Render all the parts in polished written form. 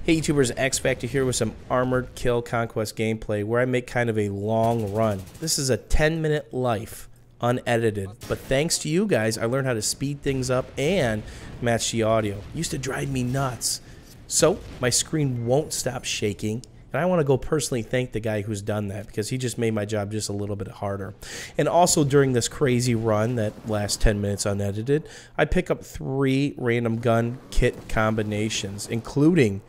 Hey YouTubers, X Factor here with some Armored Kill Conquest gameplay where I make kind of a long run. This is a 10-minute life, unedited, but thanks to you guys I learned how to speed things up and match the audio. It used to drive me nuts. So my screen won't stop shaking, and I want to go personally thank the guy who's done that because he just made my job just a little bit harder. And also during this crazy run that lasts 10 minutes unedited, I pick up 3 random gun kit combinations, including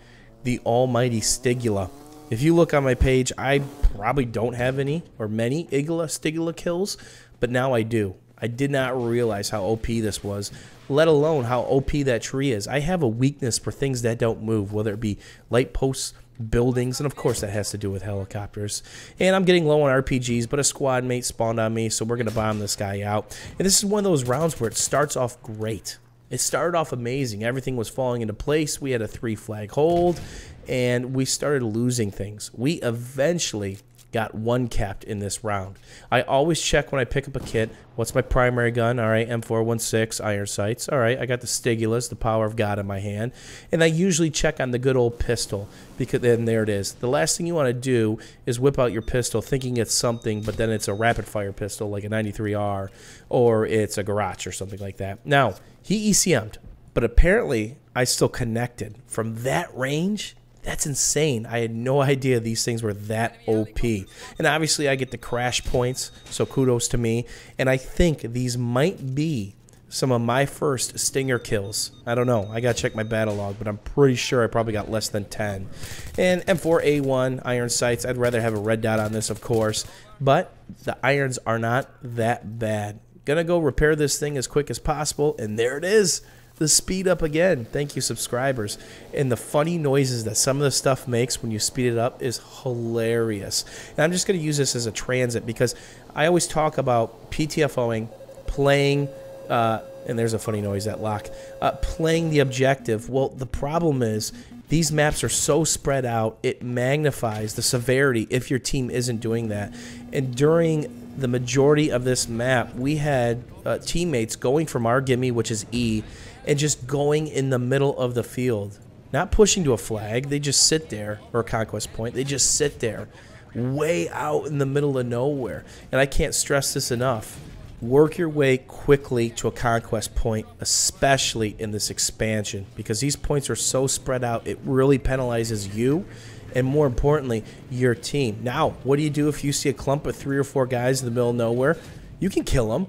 the almighty Stigila. If you look on my page, I probably don't have any or many Stigila kills, but now I do. I did not realize how OP this was, let alone how OP that tree is. I have a weakness for things that don't move, whether it be light posts, buildings, and of course that has to do with helicopters. And I'm getting low on RPGs, but a squad mate spawned on me, so we're going to bomb this guy out. And this is one of those rounds where it starts off great. It started off amazing. Everything was falling into place. We had a 3-flag hold, and we started losing things. We eventually got 1 capped in this round. I always check when I pick up a kit, what's my primary gun? All right, M416, iron sights. All right, I got the Stigilas, the power of God in my hand. And I usually check on the good old pistol, because then there it is. The last thing you want to do is whip out your pistol thinking it's something, but then it's a rapid-fire pistol like a 93R, or it's a garage or something like that. Now, he ECM'd, but apparently I still connected. From that range, that's insane. I had no idea these things were that OP. And obviously I get the crash points, so kudos to me. And I think these might be some of my first Stinger kills. I don't know. I got to check my battle log, but I'm pretty sure I probably got less than 10. And M4A1, iron sights. I'd rather have a red dot on this, of course. But the irons are not that bad. Gonna go repair this thing as quick as possible, and there it is. The speed up again. Thank you, subscribers. And the funny noises that some of the stuff makes when you speed it up is hilarious. And I'm just going to use this as a transit because I always talk about PTFOing, playing, and there's a funny noise, that lock, playing the objective. Well, the problem is these maps are so spread out, it magnifies the severity if your team isn't doing that. And during the majority of this map, we had teammates going from our gimme, which is E, and just going in the middle of the field. Not pushing to a flag, they just sit there, or a conquest point, they just sit there, way out in the middle of nowhere. And I can't stress this enough. Work your way quickly to a conquest point, especially in this expansion, because these points are so spread out, it really penalizes you, and more importantly, your team. Now, what do you do if you see a clump of 3 or 4 guys in the middle of nowhere? You can kill them,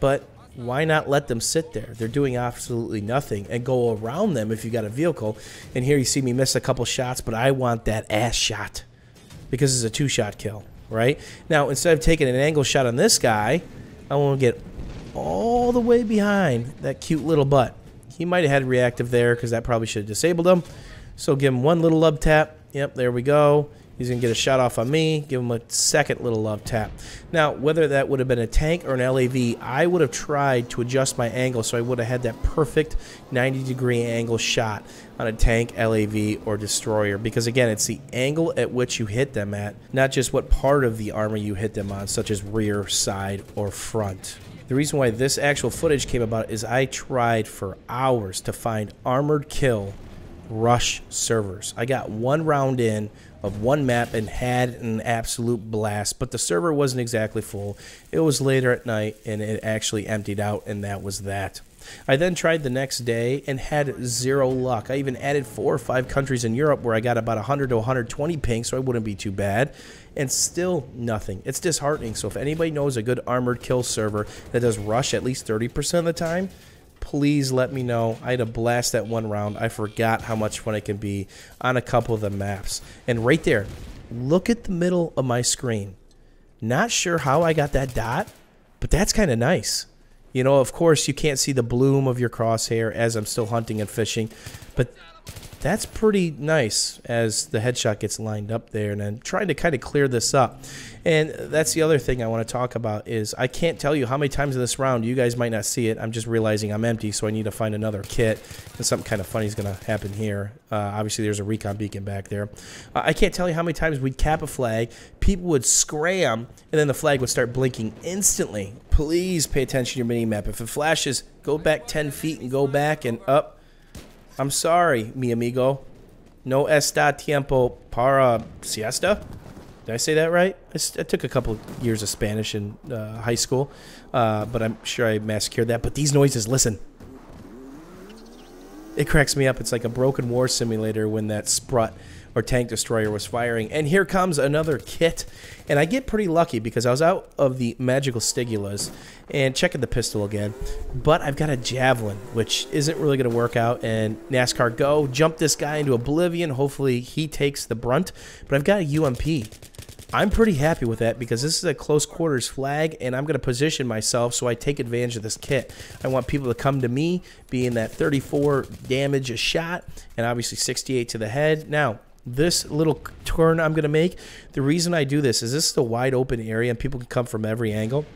but why not let them sit there? They're doing absolutely nothing, and go around them if you got a vehicle. And here you see me miss a couple shots, but I want that ass shot because it's a 2-shot kill, right? Now, instead of taking an angle shot on this guy, I want to get all the way behind that cute little butt. He might have had reactive there because that probably should have disabled him. So give him 1 little love tap. Yep, there we go. He's going to get a shot off on me. Give him a 2nd little love tap. Now, whether that would have been a tank or an LAV, I would have tried to adjust my angle so I would have had that perfect 90-degree angle shot on a tank, LAV, or destroyer. Because, again, it's the angle at which you hit them at, not just what part of the armor you hit them on, such as rear, side, or front. The reason why this actual footage came about is I tried for hours to find armored kill rush servers. I got 1 round in of 1 map and had an absolute blast, but the server wasn't exactly full. It was later at night and it actually emptied out, and that was that. I then tried the next day and had 0 luck. I even added 4 or 5 countries in Europe where I got about 100 to 120 ping, so I wouldn't be too bad, and still nothing. It's disheartening. So if anybody knows a good armored kill server that does rush at least 30% of the time, please let me know. I had a blast that 1 round. I forgot how much fun it can be on a couple of the maps. And right there, look at the middle of my screen. Not sure how I got that dot, but that's kind of nice. You know, of course, you can't see the bloom of your crosshair as I'm still hunting and fishing, but that's pretty nice as the headshot gets lined up there. And I'm trying to kind of clear this up. And that's the other thing I want to talk about is I can't tell you how many times in this round, you guys might not see it. I'm just realizing I'm empty, so I need to find another kit. And something kind of funny is going to happen here. Obviously, there's a recon beacon back there. I can't tell you how many times we'd cap a flag, people would scram, and then the flag would start blinking instantly. Please pay attention to your mini-map. If it flashes, go back 10 feet and go back and up. I'm sorry, mi amigo. No está tiempo para siesta. Did I say that right? I took a couple years of Spanish in high school, but I'm sure I massacred that. But these noises, listen. It cracks me up. It's like a broken war simulator when that Sprut or tank destroyer was firing. And here comes another kit. And I get pretty lucky because I was out of the magical Stigilas and checking the pistol again. But I've got a javelin, which isn't really going to work out. And NASCAR Go, jump this guy into oblivion. Hopefully he takes the brunt. But I've got a UMP. I'm pretty happy with that because this is a close quarters flag, and I'm going to position myself so I take advantage of this kit. I want people to come to me, being that 34 damage a shot, and obviously 68 to the head. Now, this little turn I'm going to make, the reason I do this is a wide open area, and people can come from every angle.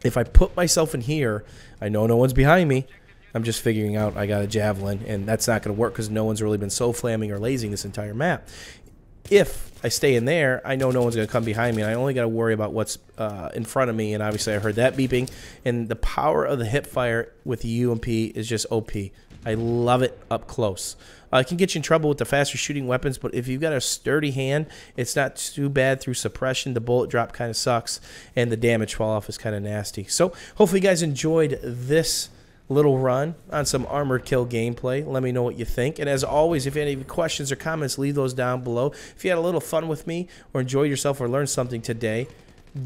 If I put myself in here, I know no one's behind me. I'm just figuring out I got a javelin, and that's not going to work because no one's really been so flamming or lazing this entire map. If I stay in there, I know no one's going to come behind me, and I only got to worry about what's in front of me, and obviously I heard that beeping, and the power of the hip fire with the UMP is just OP. I love it up close. It can get you in trouble with the faster shooting weapons, but if you've got a sturdy hand, it's not too bad through suppression. The bullet drop kind of sucks, and the damage fall off is kind of nasty. So hopefully you guys enjoyed this little run on some Armored Kill gameplay. Let me know what you think. And as always, if you have any questions or comments, leave those down below. If you had a little fun with me or enjoyed yourself or learned something today,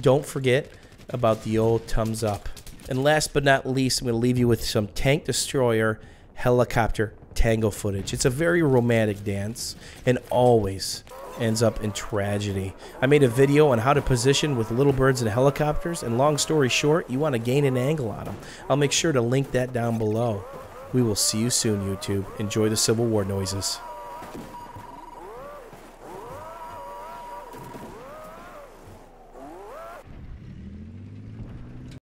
don't forget about the old thumbs up. And last but not least, I'm going to leave you with some tank destroyer helicopter tango footage. It's a very romantic dance and always ends up in tragedy. I made a video on how to position with little birds and helicopters, and long story short, you want to gain an angle on them. I'll make sure to link that down below. We will see you soon, YouTube. Enjoy the Civil War noises.